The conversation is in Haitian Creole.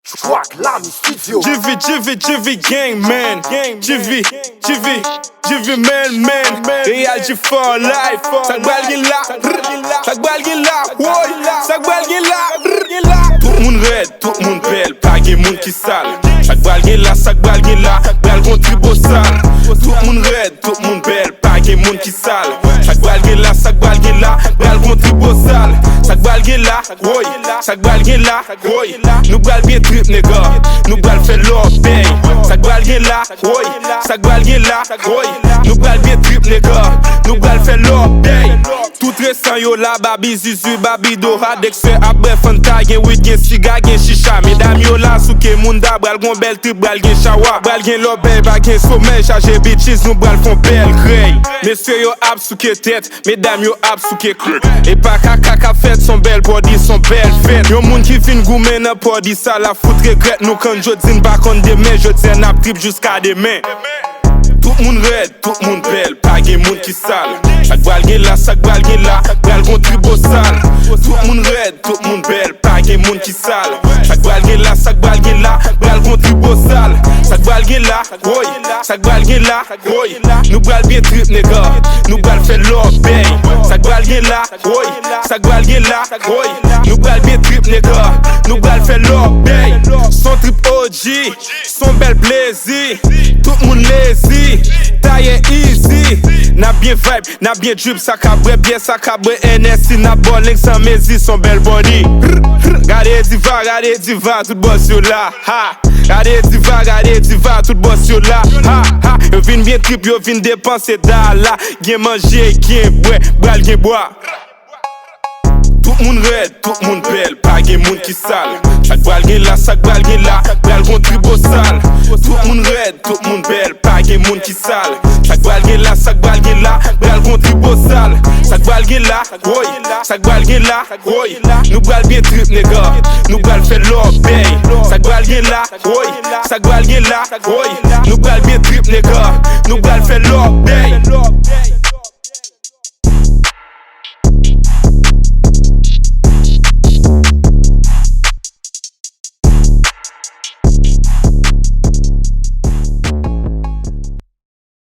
Track Lamy Studio. GV gang man. GV man. Reality for life. Sak bal gen la. Woy. Sak bal gen la. Tout moun red, tout moun bel. Pa gen moun ki sal. Sak bal gen la. Bel gon tribo sal. Tout moun red, tout moun bel. Pa gen moun ki sal. Sak bal gen la. Bel gon tribo sal. Sak bal gen la. Woy. Sak bal gen la. Woy. Nou bal bien trip nega. Nou bal fè lor pay. Sak bal gen la. Woy. Sak bal gen la. Woy. Nou bal bien trip nega. Nou bal fè lor pay. Tout resan yo la babi zizu babi dora. Dek se abre fanta gen weed gen siga gen shisha. Mesdames yo la souke moun da bral gon bel trip bral gen shawa. Bral gen lor bel bral gen sommeil charge bitches nou bral fon bel grey. Messieurs yo ap souke tête, mesdames yo ap souke krek. Et pa kaka fête son bel body son bel fête. Yo moun ki fin goumen nan body sa la fout regret. Nou kan jodin bakon demain, jodin ap trip jusqu'à demain. Tout moun red, tout moun bel, pa gen moun ki sal. Sak bal gen la, bral gon tribo sal. Tout moun red, tout moun bel, pa gen moun ki sal. Sak bal gen la, bral gon tribo sal. Sak bal gen la, woy, sak bal gen la, woy. Nou bral bien trip nega, nou bral fè lor pay. Sak bal gen la, woy, sak bal gen la, woy. Nou bral bien trip nega, nou bral fè lor pay. Son trip OG, son bel plaisir. Tout moun lazy, taille easy. Na bien vibe, na bien drip, ça cabre bien, ça cabre NSC. Na bowling sans mezi, son bel body. Gade diva, tout boss yo la. Ha. Gade diva, tout boss yo la. Ha. Yo vin bien trip, yo vin dépenser dala. Gen manger, gen boire, bral gen boire. Tout moun red, tout moun bel, pa gen moun ki sal. Sak bal gen la, bral gon tribo sal. Tout moun red, tout moun bel, pa gen moun ki sal. Sak bal gen la, bral gon tribo sal. Sak bal gen la, woy, sak bal gen la, woy. Nou bral bien trip nega, nou bral fè lor pay. Sak bal gen la, woy, sak bal gen la, woy. Nou bral bien trip nega, nou bral fè lor pay.